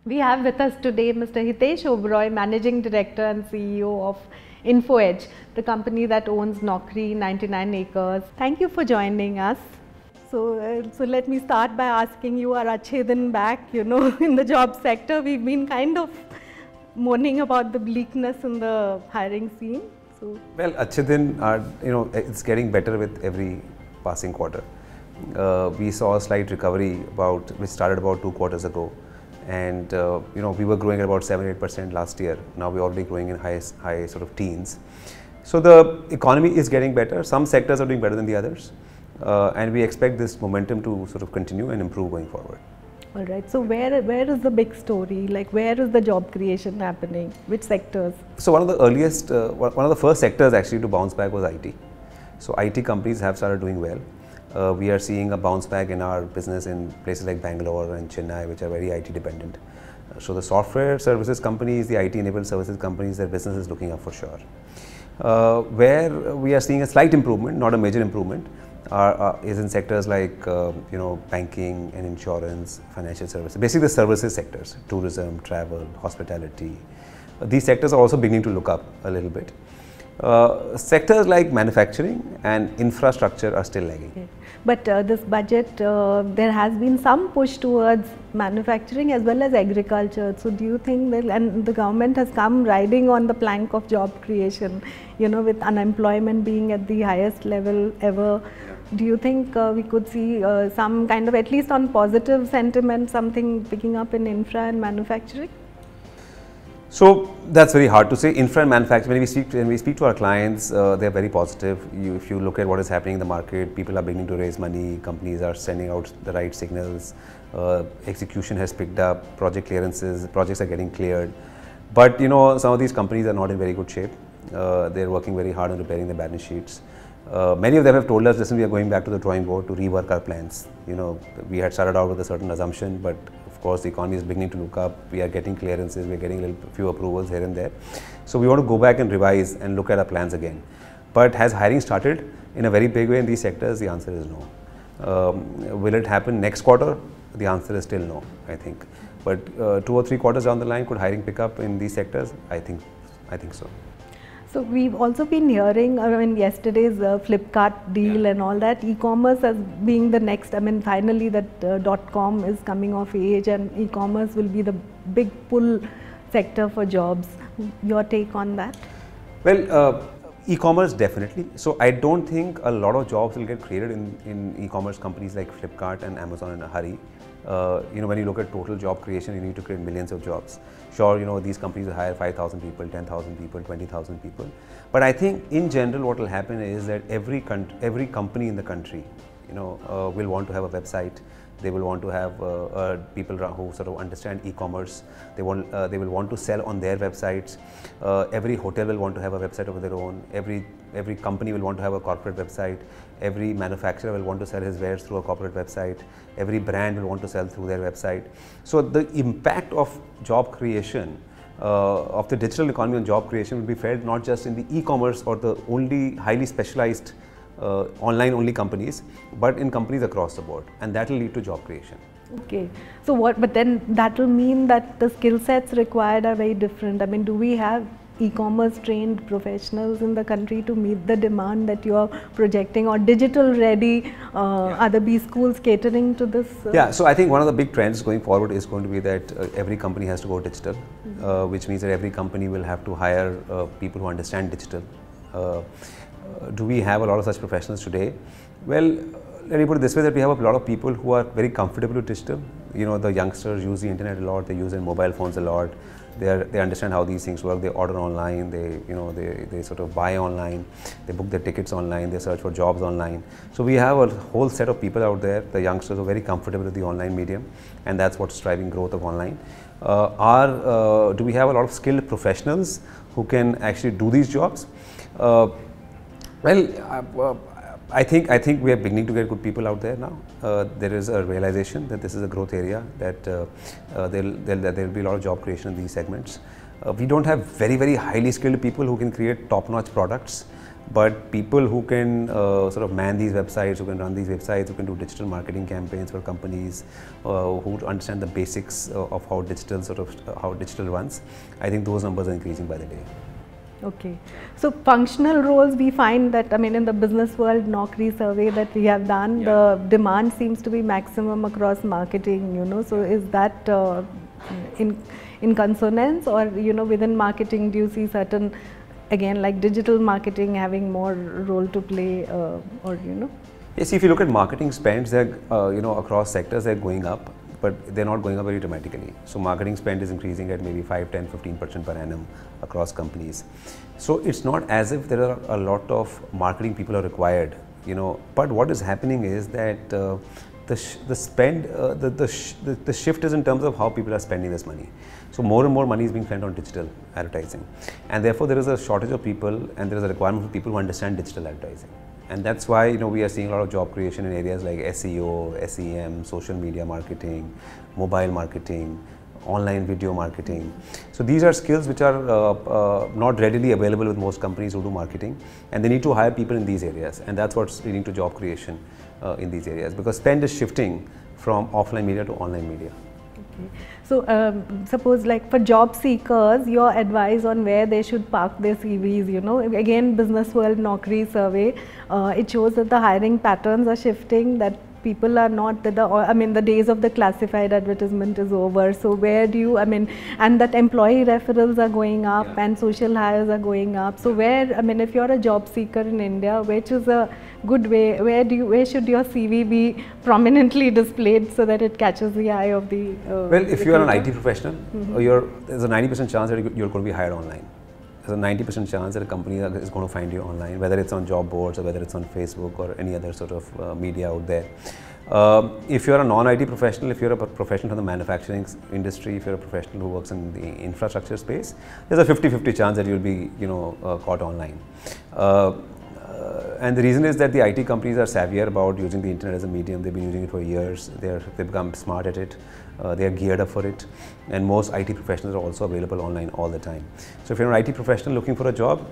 We have with us today Mr. Hitesh Oberoi, Managing Director and CEO of InfoEdge, the company that owns Naukri, 99 acres. Thank you for joining us. So let me start by asking you, are achhe din back, in the job sector? We've been kind of mourning about the bleakness in the hiring scene. Well, achhe din are, it's getting better with every passing quarter. We saw a slight recovery which started about 2 quarters ago. And we were growing at about 7-8% last year. Now we're already growing in high sort of teens. So the economy is getting better. Some sectors are doing better than the others, and we expect this momentum to sort of continue and improve going forward. All right. So where is the big story? Like, where is the job creation happening? Which sectors? So one of the first sectors actually to bounce back was IT. So IT companies have started doing well. We are seeing a bounce back in our business in places like Bangalore and Chennai, which are very IT dependent. So the software services companies, the IT enabled services companies, their business is looking up for sure. Where we are seeing a slight improvement, not a major improvement, is in sectors like banking and insurance, financial services, basically the services sectors, tourism, travel, hospitality. These sectors are also beginning to look up a little bit. Sectors like manufacturing and infrastructure are still lagging. Okay. But this budget, there has been some push towards manufacturing as well as agriculture. So do you think that, and the government has come riding on the plank of job creation, with unemployment being at the highest level ever, do you think we could see some kind of, at least on positive sentiment, something picking up in infra and manufacturing? So that's very hard to say. Infra and manufacturing, when we speak to our clients, they're very positive. If you look at what is happening in the market, people are beginning to raise money, companies are sending out the right signals, execution has picked up, project clearances, projects are getting cleared. But some of these companies are not in very good shape. They're working very hard on repairing their balance sheets. Many of them have told us, listen, we are going back to the drawing board to rework our plans. We had started out with a certain assumption, but of course the economy is beginning to look up. We are getting clearances, we are getting a few approvals here and there. So we want to go back and revise and look at our plans again. But has hiring started in a very big way in these sectors? The answer is no. Will it happen next quarter? The answer is still no, I think. But 2 or 3 quarters down the line, could hiring pick up in these sectors? I think so. So we've also been hearing in yesterday's Flipkart deal and all that, e-commerce as being the next, finally that .com is coming of age and e-commerce will be the big pull sector for jobs. Your take on that? Well, e-commerce definitely. So I don't think a lot of jobs will get created in e-commerce companies like Flipkart and Amazon in a hurry. When you look at total job creation, you need to create millions of jobs. Sure, these companies will hire 5,000 people, 10,000 people, 20,000 people. But I think in general what will happen is that every company in the country, will want to have a website. They will want to have people who sort of understand e-commerce. They will want to sell on their websites. Every hotel will want to have a website of their own. Every company will want to have a corporate website. Every manufacturer will want to sell his wares through a corporate website. Every brand will want to sell through their website. So the impact of job creation, of the digital economy on job creation will be felt not just in the e-commerce or the only highly specialized online only companies, but in companies across the board, and that will lead to job creation. Okay, so but then that will mean that the skill sets required are very different. Do we have e-commerce trained professionals in the country to meet the demand that you are projecting, or digital ready? Are the B schools catering to this? Yeah, so I think one of the big trends going forward is going to be that every company has to go digital, which means that every company will have to hire people who understand digital. Do we have a lot of such professionals today? Well, let me put it this way, that we have a lot of people who are very comfortable with digital. The youngsters use the internet a lot, they use their mobile phones a lot. They understand how these things work. They order online, they sort of buy online, they book their tickets online, they search for jobs online. So we have a whole set of people out there, the youngsters, are very comfortable with the online medium, and that's what's driving growth of online. Do we have a lot of skilled professionals who can actually do these jobs? Well, I think we are beginning to get good people out there now. There is a realization that this is a growth area, that there will be a lot of job creation in these segments. We don't have very highly skilled people who can create top-notch products. But people who can sort of man these websites, who can run these websites, who can do digital marketing campaigns for companies, who understand the basics of how digital how digital runs, I think those numbers are increasing by the day. Okay, so functional roles, we find that, I mean, in the Businessworld Naukri survey that we have done, the demand seems to be maximum across marketing, you know. So is that in consonance, or, you know, within marketing do you see certain, again, like digital marketing having more role to play, or, you know? Yes, if you look at marketing spends, they're you know, across sectors they're going up, but they're not going up very dramatically. So marketing spend is increasing at maybe 5, 10, 15% per annum across companies. So it's not as if there are a lot of marketing people are required, you know. But what is happening is that the shift is in terms of how people are spending this money. So more and more money is being spent on digital advertising, and therefore there is a shortage of people, and there is a requirement for people who understand digital advertising. And that's why, you know, we are seeing a lot of job creation in areas like SEO, SEM, social media marketing, mobile marketing, online video marketing. So these are skills which are not readily available with most companies who do marketing, and they need to hire people in these areas, and that's what's leading to job creation in these areas, because spend is shifting from offline media to online media. Okay. So suppose, like, for job seekers, your advice on where they should park their CVs, you know, again, Businessworld Naukri survey, it shows that the hiring patterns are shifting, that people are not, I mean, the days of the classified advertisement is over. So where do you, I mean, and that employee referrals are going up, and social hires are going up. So where, I mean, if you're a job seeker in India, which is a good way, where should your CV be prominently displayed so that it catches the eye of the well, if you're an IT professional, there's a 90% chance that you're going to be hired online. There's a 90% chance that a company is going to find you online, whether it's on job boards or whether it's on Facebook or any other sort of media out there. If you're a non-IT professional, if you're a professional from the manufacturing industry, if you're a professional who works in the infrastructure space, there's a 50-50 chance that you'll be, you know, caught online. And the reason is that the IT companies are savvier about using the internet as a medium. They've been using it for years. They've become smart at it. They are geared up for it. And most IT professionals are also available online all the time. So if you're an IT professional looking for a job,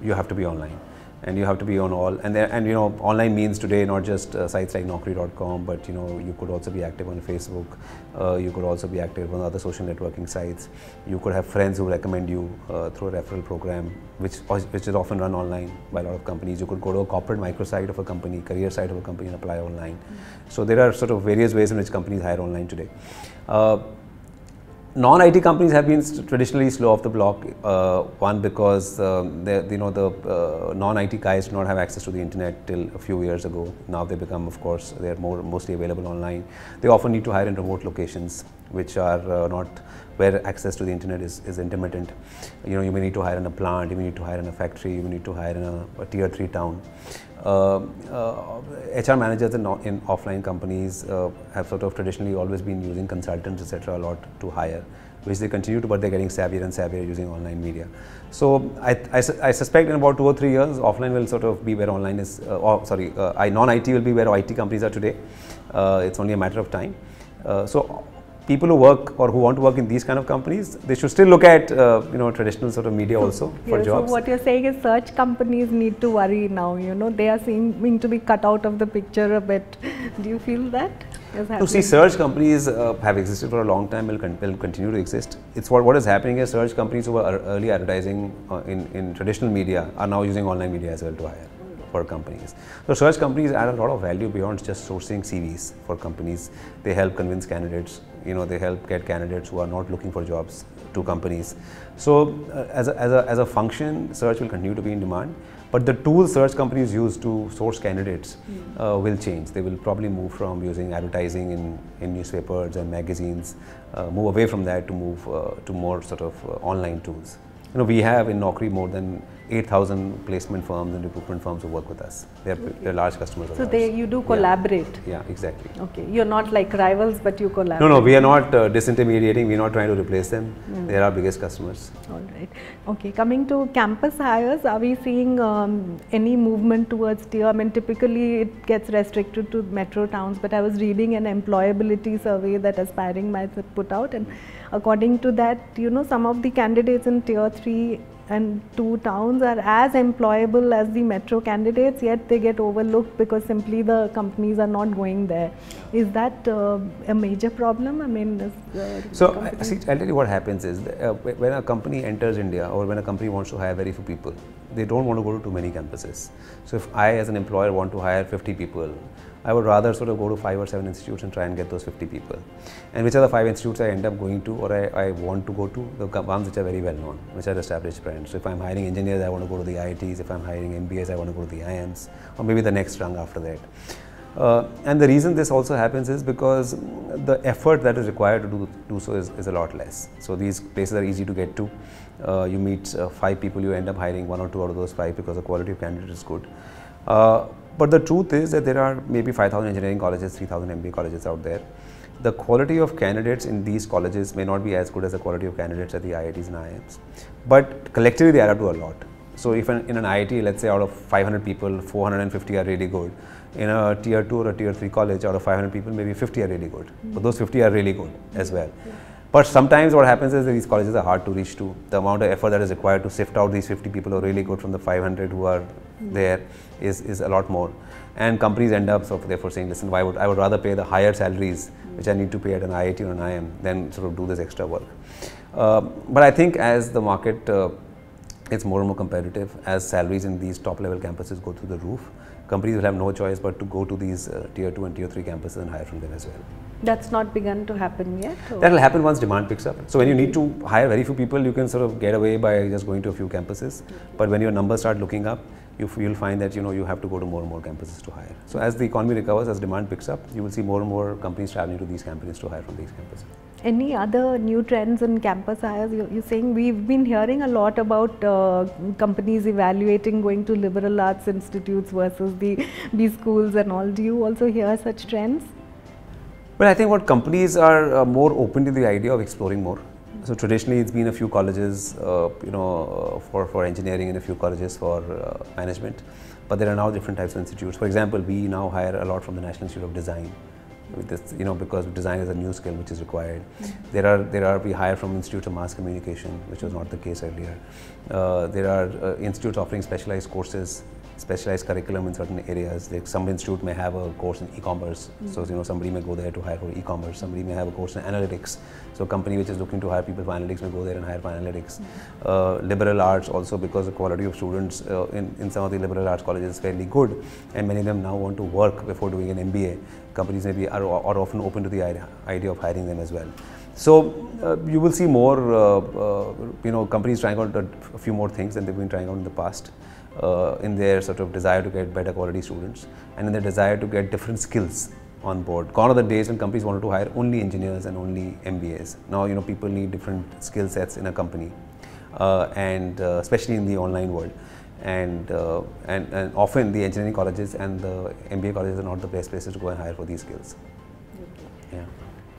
you have to be online. And you have to be on all, and you know, online means today not just sites like Naukri.com, but, you know, you could also be active on Facebook. You could also be active on other social networking sites. You could have friends who recommend you through a referral program, which is often run online by a lot of companies. You could go to a corporate microsite of a company, career site of a company, and apply online. So there are sort of various ways in which companies hire online today. Non-IT companies have been traditionally slow off the block. One, because you know, the non-IT guys do not have access to the internet till a few years ago. Now they become, of course, they are mostly available online. They often need to hire in remote locations, which are not where access to the internet is intermittent. You know, you may need to hire in a plant, you may need to hire in a factory, you may need to hire in a tier 3 town. HR managers in offline companies have sort of traditionally always been using consultants, etc., a lot to hire, which they continue to, but they're getting savvier and savvier using online media. So I suspect in about 2 or 3 years, offline will sort of be where online is, non-IT will be where IT companies are today. It's only a matter of time. So people who work or who want to work in these kind of companies, they should still look at you know, traditional sort of media also for jobs. So what you're saying is search companies need to worry now, you know, they are seeming to be cut out of the picture a bit. Do you feel that? To see, search companies have existed for a long time, will continue to exist. It's what is happening is search companies who were early advertising in traditional media are now using online media as well to hire for companies. So search companies add a lot of value beyond just sourcing CVs for companies. They help convince candidates, you know, they help get candidates who are not looking for jobs to companies. So as a function, search will continue to be in demand, but the tools search companies use to source candidates will change. They will probably move from using advertising in newspapers and magazines, move away from that to move to more sort of online tools. You know, we have in Naukri more than 8,000 placement firms and recruitment firms who work with us. They're large customers of ours. So you do collaborate? Yeah, exactly. Okay, you're not like rivals, but you collaborate? No, we are not disintermediating, we're not trying to replace them. They're our biggest customers. All right. Okay, coming to campus hires, are we seeing any movement towards tier? I mean, typically it gets restricted to metro towns, but I was reading an employability survey that Aspiring Minds had put out, and according to that, you know, some of the candidates in tier 3 and two towns are as employable as the metro candidates, yet they get overlooked because simply the companies are not going there. Is that a major problem? I mean, see, I'll tell you what happens is when a company enters India, or when a company wants to hire very few people, they don't want to go to too many campuses. So if I as an employer want to hire 50 people, I would rather sort of go to 5 or 7 institutes and try and get those 50 people. And which are the 5 institutes I end up going to, or I want to go to? The ones which are very well known, which are established brands. So if I'm hiring engineers, I want to go to the IITs. If I'm hiring MBAs, I want to go to the IIMs, or maybe the next rung after that. And the reason this also happens is because the effort that is required to do so is a lot less. So these places are easy to get to. You meet 5 people, you end up hiring 1 or 2 out of those 5 because the quality of candidate is good. But the truth is that there are maybe 5,000 engineering colleges, 3,000 MBA colleges out there. The quality of candidates in these colleges may not be as good as the quality of candidates at the IITs and IIMs, but collectively they add up to a lot. So if in an IIT, let's say out of 500 people, 450 are really good. In a tier 2 or a tier 3 college, out of 500 people, maybe 50 are really good. But those 50 are really good as well. But sometimes what happens is that these colleges are hard to reach to. The amount of effort that is required to sift out these 50 people who are really good from the 500 who are there is a lot more. And companies end up therefore saying, listen, I would rather pay the higher salaries which I need to pay at an IIT or an IIM than sort of do this extra work. But I think as the market gets more and more competitive, as salaries in these top level campuses go through the roof, companies will have no choice but to go to these tier 2 and tier 3 campuses and hire from them as well. That's not begun to happen yet? That will happen once demand picks up. So when you need to hire very few people, you can sort of get away by just going to a few campuses. But when your numbers start looking up, you'll find that you have to go to more and more campuses to hire. So as the economy recovers, as demand picks up, you will see more and more companies traveling to these campuses to hire from these campuses. Any other new trends in campus hires? You're saying we've been hearing a lot about companies evaluating going to liberal arts institutes versus the schools and all. Do you also hear such trends? Well, I think what companies are more open to the idea of exploring more. So traditionally, it's been a few colleges, for engineering and a few colleges for management. But there are now different types of institutes. For example, we now hire a lot from the National Institute of Design. With this, because design is a new skill which is required. We hire from institutes of mass communication, which was not the case earlier. There are institutes offering specialized courses, specialized curriculum in certain areas. Like some institute may have a course in e-commerce, so somebody may go there to hire for e-commerce. Somebody may have a course in analytics, so a company which is looking to hire people for analytics may go there and hire for analytics. Liberal arts also, because the quality of students in some of the liberal arts colleges is fairly good, and many of them now want to work before doing an MBA. Companies maybe are often open to the idea of hiring them as well. So you will see more, companies trying out a few more things than they've been trying out in the past. In their sort of desire to get better quality students and in their desire to get different skills on board. Gone are the days when companies wanted to hire only engineers and only MBAs. Now people need different skill sets in a company, and especially in the online world. And often the engineering colleges and the MBA colleges are not the best places to go and hire for these skills. Okay.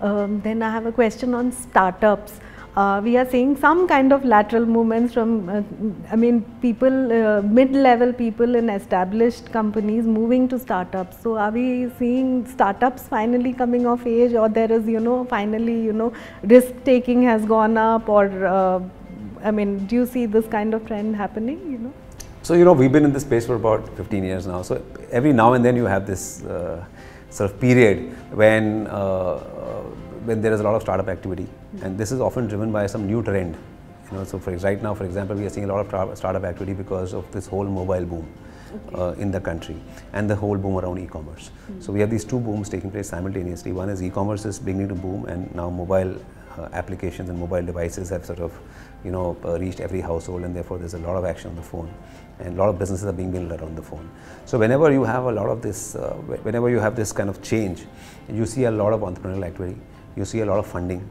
Yeah. Then I have a question on startups. We are seeing some kind of lateral movements from, people, mid-level people in established companies moving to startups. So are we seeing startups finally coming of age, or there is, finally, risk-taking has gone up, or, do you see this kind of trend happening, So, we've been in this space for about 15 years now. So every now and then you have this sort of period when there is a lot of startup activity, and this is often driven by some new trend. So right now, for example, we are seeing a lot of startup activity because of this whole mobile boom in the country and the whole boom around e-commerce. So we have these two booms taking place simultaneously. One is e-commerce is beginning to boom, and now mobile applications and mobile devices have sort of reached every household, and therefore there's a lot of action on the phone, and a lot of businesses are being built around the phone. So whenever you have a lot of this, whenever you have this kind of change, you see a lot of entrepreneurial activity. You see a lot of funding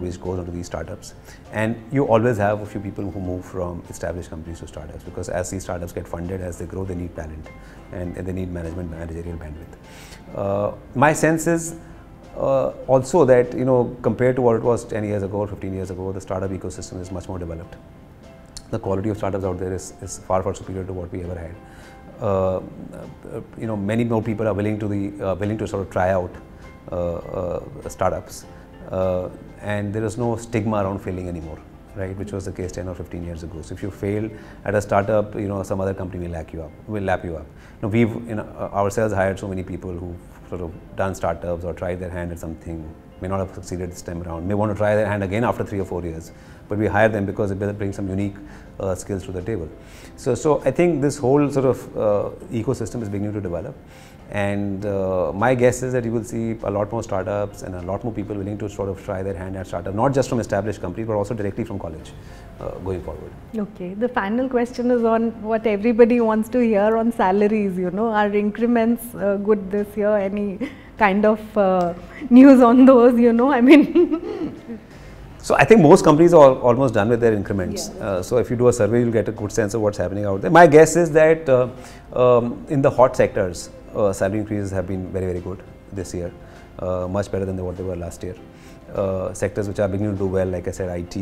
which goes into these startups, and you always have a few people who move from established companies to startups, because as these startups get funded, as they grow, they need talent and they need managerial bandwidth. My sense is also that compared to what it was 10 years ago or 15 years ago, the startup ecosystem is much more developed. The quality of startups out there is far superior to what we ever had. Many more people are willing to sort of try out startups, and there is no stigma around failing anymore. right? Which was the case 10 or 15 years ago. So if you fail at a startup, some other company will lap you up. We've ourselves hired so many people who've sort of done startups or tried their hand at something, may not have succeeded this time around, may want to try their hand again after 3 or 4 years, but we hire them because they bring some unique skills to the table. So I think this whole sort of ecosystem is beginning to develop, and my guess is that you will see a lot more startups and a lot more people willing to sort of try their hand at startup, not just from established companies, but also directly from college going forward. Okay, the final question is on what everybody wants to hear on salaries. Are increments good this year? Any kind of news on those? I mean. So I think most companies are almost done with their increments. Yeah. So if you do a survey, you'll get a good sense of what's happening out there. My guess is that in the hot sectors, salary increases have been very, very good this year, much better than what they were last year. Sectors which are beginning to do well, like I said, IT,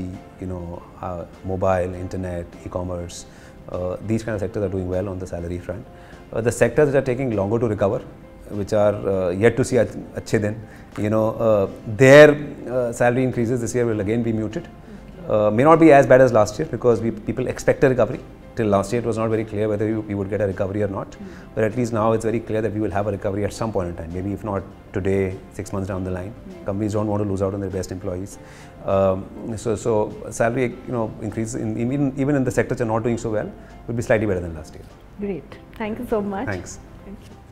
mobile, internet, e-commerce, these kind of sectors are doing well on the salary front. The sectors which are taking longer to recover, which are yet to see achhe din, their salary increases this year will again be muted. May not be as bad as last year because people expect a recovery. Till last year it was not very clear whether we would get a recovery or not, but at least now it's very clear that we will have a recovery at some point in time, maybe if not today, 6 months down the line. Companies don't want to lose out on their best employees. So salary increases even in the sectors that are not doing so well will be slightly better than last year. Great. Thank you so much. Thanks. Thank you.